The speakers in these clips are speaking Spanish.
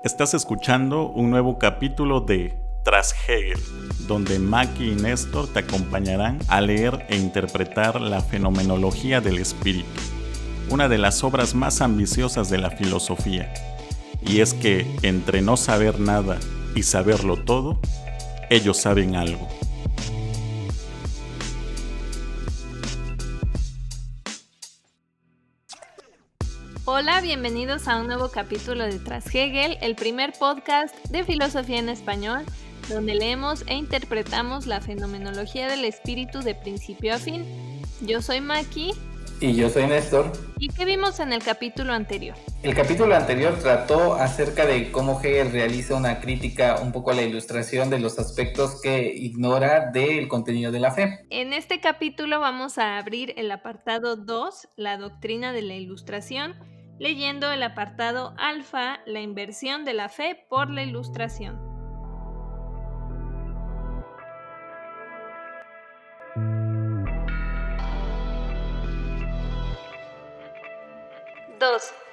Estás escuchando un nuevo capítulo de Tras Hegel, donde Maki y Néstor te acompañarán a leer e interpretar la fenomenología del espíritu, una de las obras más ambiciosas de la filosofía. Y es que entre no saber nada y saberlo todo, ellos saben algo. Hola, bienvenidos a un nuevo capítulo de Tras Hegel, el primer podcast de filosofía en español, donde leemos e interpretamos la fenomenología del espíritu de principio a fin. Yo soy Maki. Y yo soy Néstor. ¿Y qué vimos en el capítulo anterior? El capítulo anterior trató acerca de cómo Hegel realiza una crítica un poco a la ilustración de los aspectos que ignora del contenido de la fe. En este capítulo vamos a abrir el apartado 2, la doctrina de la ilustración, leyendo el apartado alfa, la inversión de la fe por la ilustración.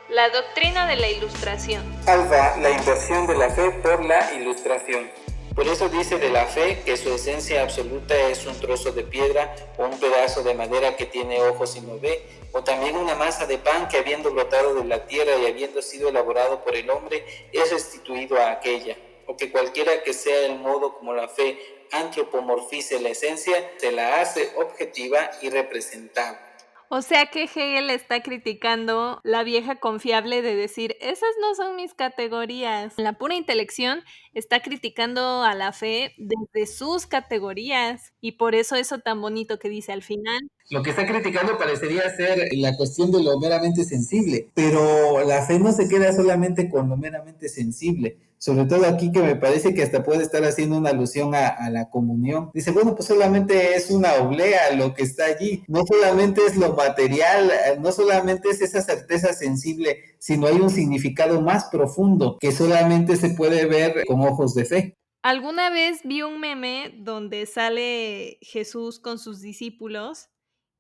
La doctrina de la ilustración. Alfa, la inversión de la fe por la ilustración. Por eso dice de la fe que su esencia absoluta es un trozo de piedra o un pedazo de madera que tiene ojos y no ve, o también una masa de pan que habiendo brotado de la tierra y habiendo sido elaborado por el hombre es restituido a aquella, o que cualquiera que sea el modo como la fe antropomorfice la esencia, se la hace objetiva y representable. O sea que Hegel está criticando la vieja confiable de decir, esas no son mis categorías. La pura intelección está criticando a la fe desde sus categorías y por eso tan bonito que dice al final. Lo que está criticando parecería ser la cuestión de lo meramente sensible, pero la fe no se queda solamente con lo meramente sensible. Sobre todo aquí que me parece que hasta puede estar haciendo una alusión a la comunión. Dice, bueno, pues solamente es una oblea lo que está allí. No solamente es lo material, no solamente es esa certeza sensible, sino hay un significado más profundo que solamente se puede ver con ojos de fe. Alguna vez vi un meme donde sale Jesús con sus discípulos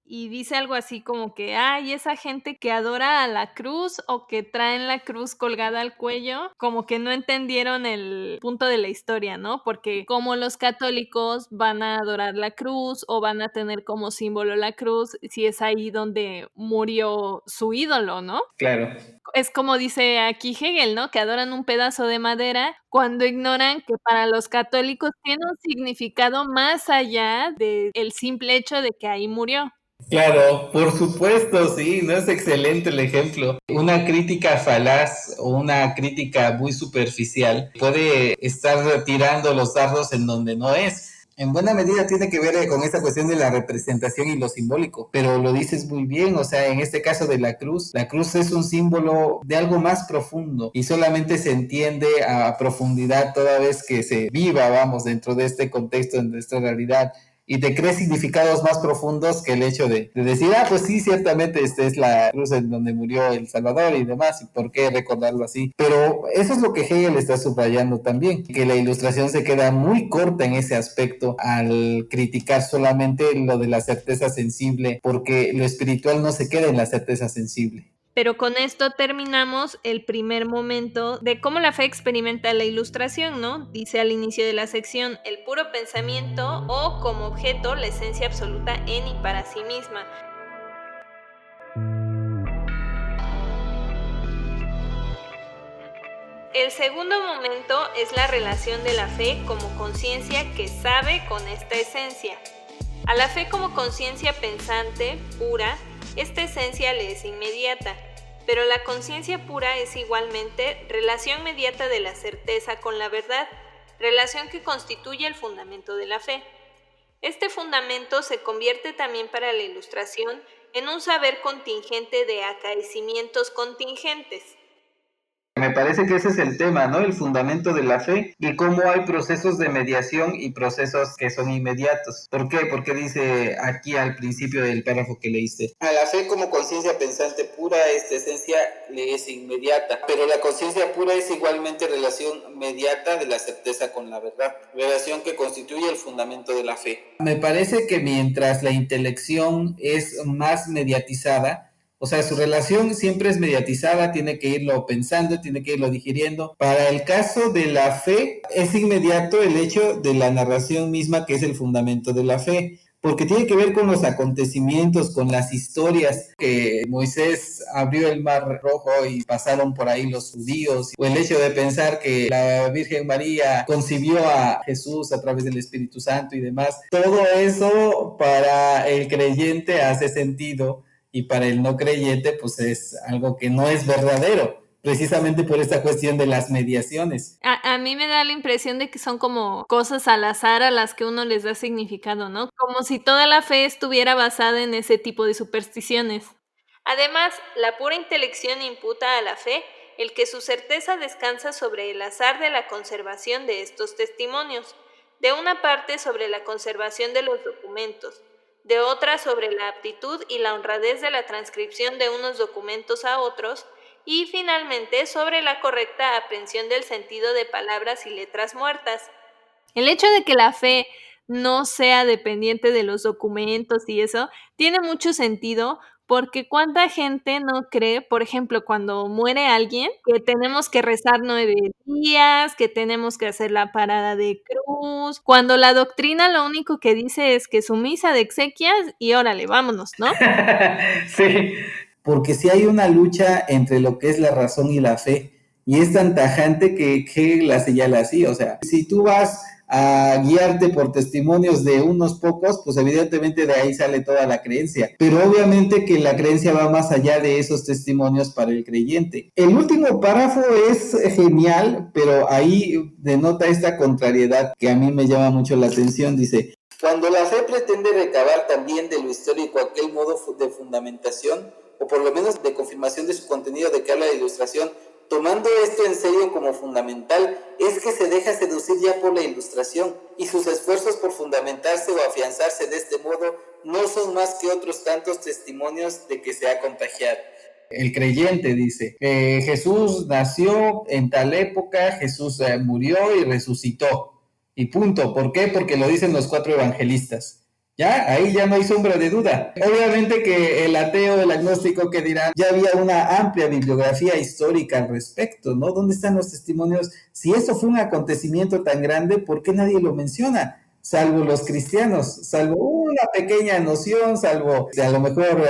y dice algo así como que, ay, esa gente que adora a la cruz o que traen la cruz colgada al cuello, como que no entendieron el punto de la historia, ¿no? Porque como los católicos van a adorar la cruz o van a tener como símbolo la cruz, si es ahí donde murió su ídolo, ¿no? Claro. Es como dice aquí Hegel, ¿no? Que adoran un pedazo de madera cuando ignoran que para los católicos tiene un significado más allá del simple hecho de que ahí murió. Claro, por supuesto, sí, no es excelente el ejemplo. Una crítica falaz o una crítica muy superficial puede estar tirando los dardos en donde no es. En buena medida tiene que ver con esta cuestión de la representación y lo simbólico, pero lo dices muy bien, o sea, en este caso de la cruz es un símbolo de algo más profundo y solamente se entiende a profundidad toda vez que se viva, vamos, dentro de este contexto, de nuestra realidad y te crees significados más profundos que el hecho de decir, pues sí, ciertamente esta es la cruz en donde murió el Salvador y demás, y por qué recordarlo así. Pero eso es lo que Hegel está subrayando también, que la ilustración se queda muy corta en ese aspecto al criticar solamente lo de la certeza sensible, porque lo espiritual no se queda en la certeza sensible. Pero con esto terminamos el primer momento de cómo la fe experimenta la ilustración, ¿no? Dice al inicio de la sección, el puro pensamiento o como objeto la esencia absoluta en y para sí misma. El segundo momento es la relación de la fe como conciencia que sabe con esta esencia. A la fe como conciencia pensante, pura, esta esencia le es inmediata, pero la conciencia pura es igualmente relación mediata de la certeza con la verdad, relación que constituye el fundamento de la fe. Este fundamento se convierte también para la ilustración en un saber contingente de acaecimientos contingentes. Me parece que ese es el tema, ¿no? El fundamento de la fe y cómo hay procesos de mediación y procesos que son inmediatos. ¿Por qué? Porque dice aquí al principio del párrafo que leíste. A la fe como conciencia pensante pura, esta esencia le es inmediata, pero la conciencia pura es igualmente relación mediata de la certeza con la verdad, relación que constituye el fundamento de la fe. Me parece que mientras la intelección es más mediatizada, O sea, su relación siempre es mediatizada, tiene que irlo pensando, tiene que irlo digiriendo. Para el caso de la fe, es inmediato el hecho de la narración misma, que es el fundamento de la fe, porque tiene que ver con los acontecimientos, con las historias que Moisés abrió el Mar Rojo y pasaron por ahí los judíos, o el hecho de pensar que la Virgen María concibió a Jesús a través del Espíritu Santo y demás. Todo eso para el creyente hace sentido, y para el no creyente pues es algo que no es verdadero, precisamente por esta cuestión de las mediaciones. A mí me da la impresión de que son como cosas al azar a las que uno les da significado, ¿no? Como si toda la fe estuviera basada en ese tipo de supersticiones. Además, la pura intelección imputa a la fe el que su certeza descansa sobre el azar de la conservación de estos testimonios, de una parte sobre la conservación de los documentos, de otra sobre la aptitud y la honradez de la transcripción de unos documentos a otros, y finalmente sobre la correcta aprehensión del sentido de palabras y letras muertas. El hecho de que la fe no sea dependiente de los documentos y eso tiene mucho sentido, porque cuánta gente no cree, por ejemplo, cuando muere alguien, que tenemos que rezar 9 días, que tenemos que hacer la parada de cruz, cuando la doctrina lo único que dice es que su misa de exequias y órale, vámonos, ¿no? Sí, porque sí hay una lucha entre lo que es la razón y la fe, y es tan tajante que la señala así. O sea, si tú vas a guiarte por testimonios de unos pocos, pues evidentemente de ahí sale toda la creencia, pero obviamente que la creencia va más allá de esos testimonios para el creyente. El último párrafo es genial, pero ahí denota esta contrariedad que a mí me llama mucho la atención. Dice: cuando la fe pretende recabar también de lo histórico aquel modo de fundamentación, o por lo menos de confirmación de su contenido de que habla la Ilustración, tomando esto en serio como fundamental, es que se deja seducir ya por la Ilustración, y sus esfuerzos por fundamentarse o afianzarse de este modo no son más que otros tantos testimonios de que se ha contagiado. El creyente dice, Jesús nació en tal época, Jesús murió y resucitó. Y punto. ¿Por qué? Porque lo dicen los 4 evangelistas. Ya, ahí ya no hay sombra de duda. Obviamente que el ateo, el agnóstico que dirá, ya había una amplia bibliografía histórica al respecto, ¿no? ¿Dónde están los testimonios? Si eso fue un acontecimiento tan grande, ¿por qué nadie lo menciona? Salvo los cristianos, salvo una pequeña noción, salvo a lo mejor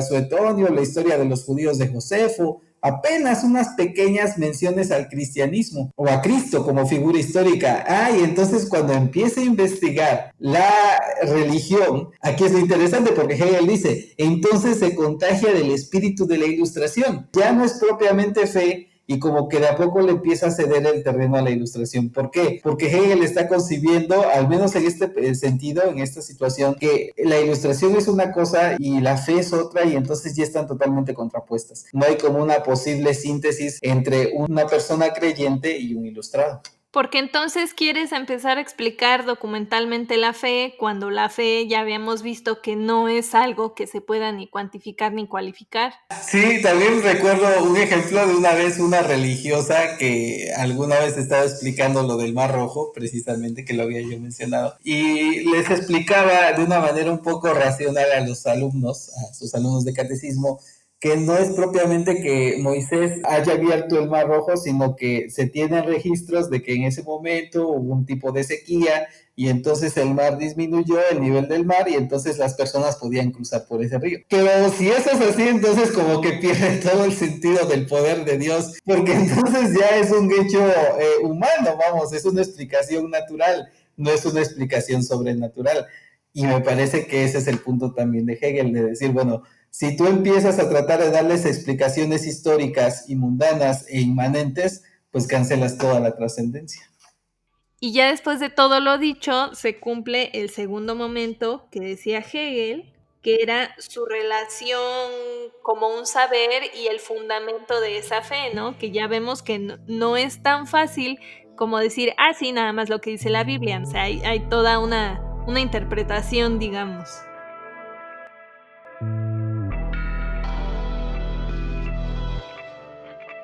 Suetonio, la historia de los judíos de Josefo, apenas unas pequeñas menciones al cristianismo o a Cristo como figura histórica. Y entonces cuando empieza a investigar la religión, aquí es lo interesante porque Hegel dice, entonces se contagia del espíritu de la Ilustración. Ya no es propiamente fe, y como que de a poco le empieza a ceder el terreno a la Ilustración. ¿Por qué? Porque Hegel está concibiendo, al menos en este sentido, en esta situación, que la Ilustración es una cosa y la fe es otra, y entonces ya están totalmente contrapuestas. No hay como una posible síntesis entre una persona creyente y un ilustrado. Porque entonces quieres empezar a explicar documentalmente la fe, cuando la fe ya habíamos visto que no es algo que se pueda ni cuantificar ni cualificar. Sí, también recuerdo un ejemplo de una vez una religiosa que alguna vez estaba explicando lo del Mar Rojo, precisamente, que lo había yo mencionado, y les explicaba de una manera un poco racional a los alumnos, a sus alumnos de catecismo, que no es propiamente que Moisés haya abierto el Mar Rojo, sino que se tienen registros de que en ese momento hubo un tipo de sequía y entonces el mar disminuyó, el nivel del mar, y entonces las personas podían cruzar por ese río. Pero si eso es así, entonces como que pierde todo el sentido del poder de Dios, porque entonces ya es un hecho humano, vamos, es una explicación natural, no es una explicación sobrenatural. Y me parece que ese es el punto también de Hegel, de decir, bueno, si tú empiezas a tratar de darles explicaciones históricas y mundanas e inmanentes, pues cancelas toda la trascendencia. Y ya después de todo lo dicho, se cumple el segundo momento que decía Hegel, que era su relación como un saber y el fundamento de esa fe, ¿no? Que ya vemos que no es tan fácil como decir, sí, nada más lo que dice la Biblia. O sea, hay toda una interpretación, digamos.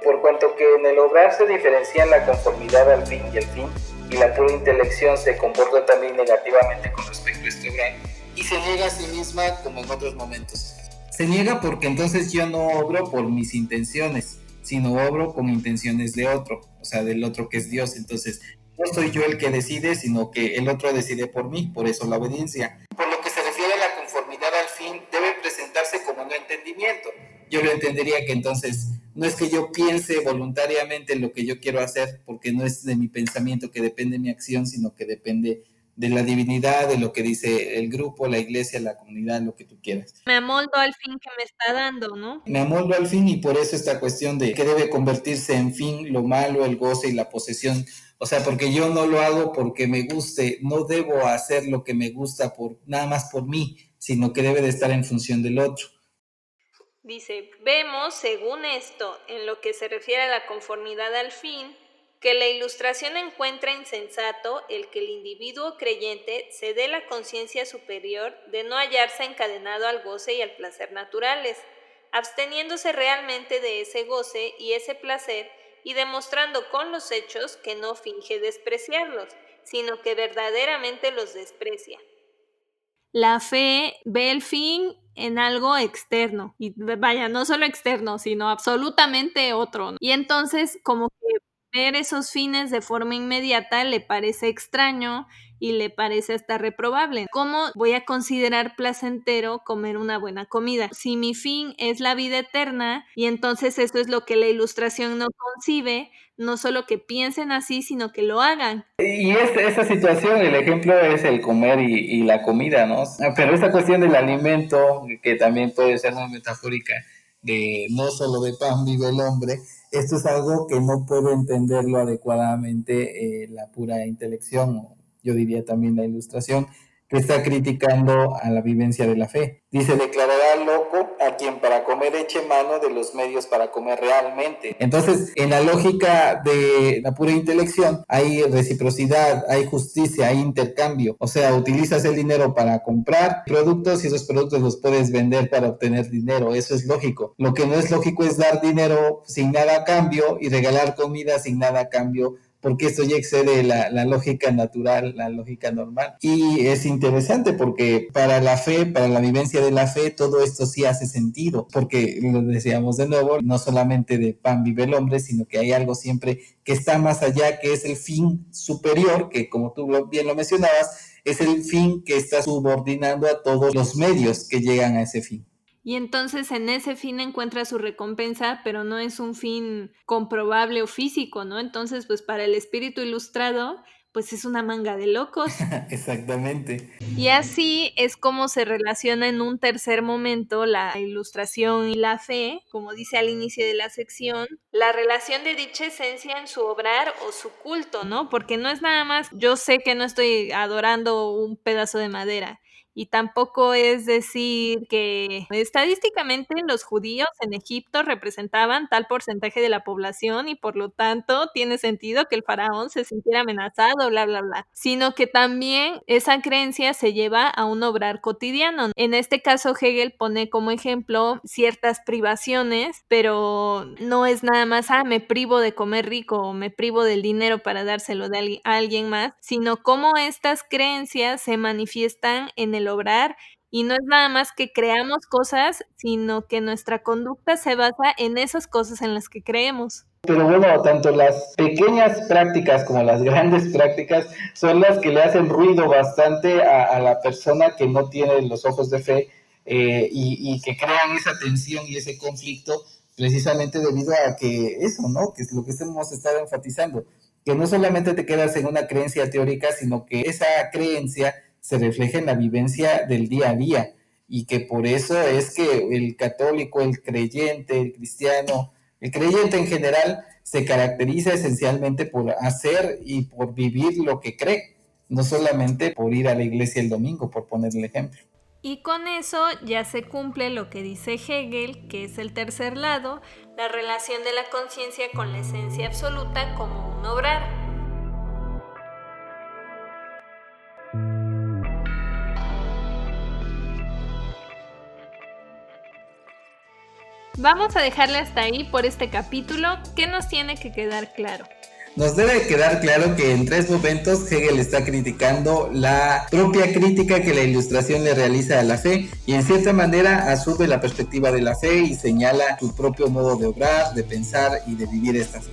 Por cuanto que en el obrar se diferencian la conformidad al fin y el fin, y la pura intelección se comporta también negativamente con respecto a este obrar, y se niega a sí misma como en otros momentos. Se niega porque entonces yo no obro por mis intenciones, sino obro con intenciones de otro, o sea, del otro que es Dios. Entonces, no soy yo el que decide, sino que el otro decide por mí, por eso la obediencia. Por lo que se refiere a la conformidad al fin, debe presentarse como no entendimiento. Yo lo entendería que entonces no es que yo piense voluntariamente en lo que yo quiero hacer, porque no es de mi pensamiento que depende mi acción, sino que depende de la divinidad, de lo que dice el grupo, la iglesia, la comunidad, lo que tú quieras. Me amoldo al fin que me está dando, ¿no? Me amoldo al fin y por eso esta cuestión de que debe convertirse en fin lo malo, el goce y la posesión. O sea, porque yo no lo hago porque me guste, no debo hacer lo que me gusta por nada más por mí, sino que debe de estar en función del otro. Dice, vemos, según esto, en lo que se refiere a la conformidad al fin, que la Ilustración encuentra insensato el que el individuo creyente se dé la conciencia superior de no hallarse encadenado al goce y al placer naturales, absteniéndose realmente de ese goce y ese placer y demostrando con los hechos que no finge despreciarlos, sino que verdaderamente los desprecia. La fe ve el fin en algo externo, y vaya, no solo externo, sino absolutamente otro. Y entonces, como que ver esos fines de forma inmediata le parece extraño y le parece hasta reprobable. ¿Cómo voy a considerar placentero comer una buena comida? Si mi fin es la vida eterna, y entonces eso es lo que la Ilustración no concibe, no solo que piensen así, sino que lo hagan. Y esa situación, el ejemplo es el comer y la comida, ¿no? Pero esta cuestión del alimento, que también puede ser una metafórica de no solo de pan vive el hombre, esto es algo que no puede entenderlo adecuadamente la pura intelección, o yo diría también la Ilustración, que está criticando a la vivencia de la fe. Dice, declarará loco a quien para comer eche mano de los medios para comer realmente. Entonces, en la lógica de la pura intelección, hay reciprocidad, hay justicia, hay intercambio. O sea, utilizas el dinero para comprar productos y esos productos los puedes vender para obtener dinero. Eso es lógico. Lo que no es lógico es dar dinero sin nada a cambio y regalar comida sin nada a cambio, porque esto ya excede la lógica natural, la lógica normal. Y es interesante porque para la fe, para la vivencia de la fe, todo esto sí hace sentido, porque lo decíamos de nuevo, no solamente de pan vive el hombre, sino que hay algo siempre que está más allá, que es el fin superior, que como tú bien lo mencionabas, es el fin que está subordinando a todos los medios que llegan a ese fin. Y entonces en ese fin encuentra su recompensa, pero no es un fin comprobable o físico, ¿no? Entonces, pues para el espíritu ilustrado, pues es una manga de locos. Exactamente. Y así es como se relaciona en un tercer momento la Ilustración y la fe, como dice al inicio de la sección, la relación de dicha esencia en su obrar o su culto, ¿no? Porque no es nada más, yo sé que no estoy adorando un pedazo de madera. Y tampoco es decir que estadísticamente los judíos en Egipto representaban tal porcentaje de la población y por lo tanto tiene sentido que el faraón se sintiera amenazado, bla, bla, bla. Sino que también esa creencia se lleva a un obrar cotidiano. En este caso Hegel pone como ejemplo ciertas privaciones, pero no es nada más, me privo de comer rico o me privo del dinero para dárselo de a alguien más, sino cómo estas creencias se manifiestan en el obrar y no es nada más que creamos cosas, sino que nuestra conducta se basa en esas cosas en las que creemos. Pero bueno, tanto las pequeñas prácticas como las grandes prácticas son las que le hacen ruido bastante a la persona que no tiene los ojos de fe y que crean esa tensión y ese conflicto precisamente debido a que eso, ¿no? Que es lo que hemos estado enfatizando, que no solamente te quedas en una creencia teórica, sino que esa creencia se refleja en la vivencia del día a día y que por eso es que el católico, el creyente, el cristiano, el creyente en general se caracteriza esencialmente por hacer y por vivir lo que cree, no solamente por ir a la iglesia el domingo, por poner el ejemplo. Y con eso ya se cumple lo que dice Hegel, que es el tercer lado, la relación de la conciencia con la esencia absoluta como un obrar. Vamos a dejarle hasta ahí por este capítulo. ¿Qué nos tiene que quedar claro? Nos debe quedar claro que en 3 momentos Hegel está criticando la propia crítica que la Ilustración le realiza a la fe y en cierta manera asume la perspectiva de la fe y señala su propio modo de obrar, de pensar y de vivir esta fe.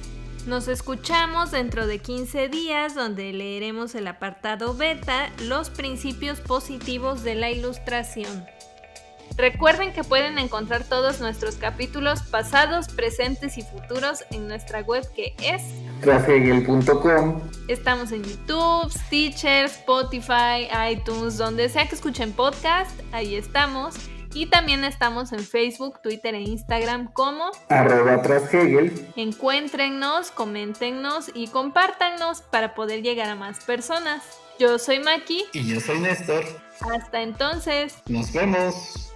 Nos escuchamos dentro de 15 días donde leeremos el apartado beta, los principios positivos de la Ilustración. Recuerden que pueden encontrar todos nuestros capítulos pasados, presentes y futuros en nuestra web que es trashegel.com. Estamos en YouTube, Stitcher, Spotify, iTunes, donde sea que escuchen podcast, ahí estamos. Y también estamos en Facebook, Twitter e Instagram como @trashegel. Encuéntrennos, coméntenos y compártanos para poder llegar a más personas. Yo soy Maki. Y yo soy Néstor. Hasta entonces. Nos vemos.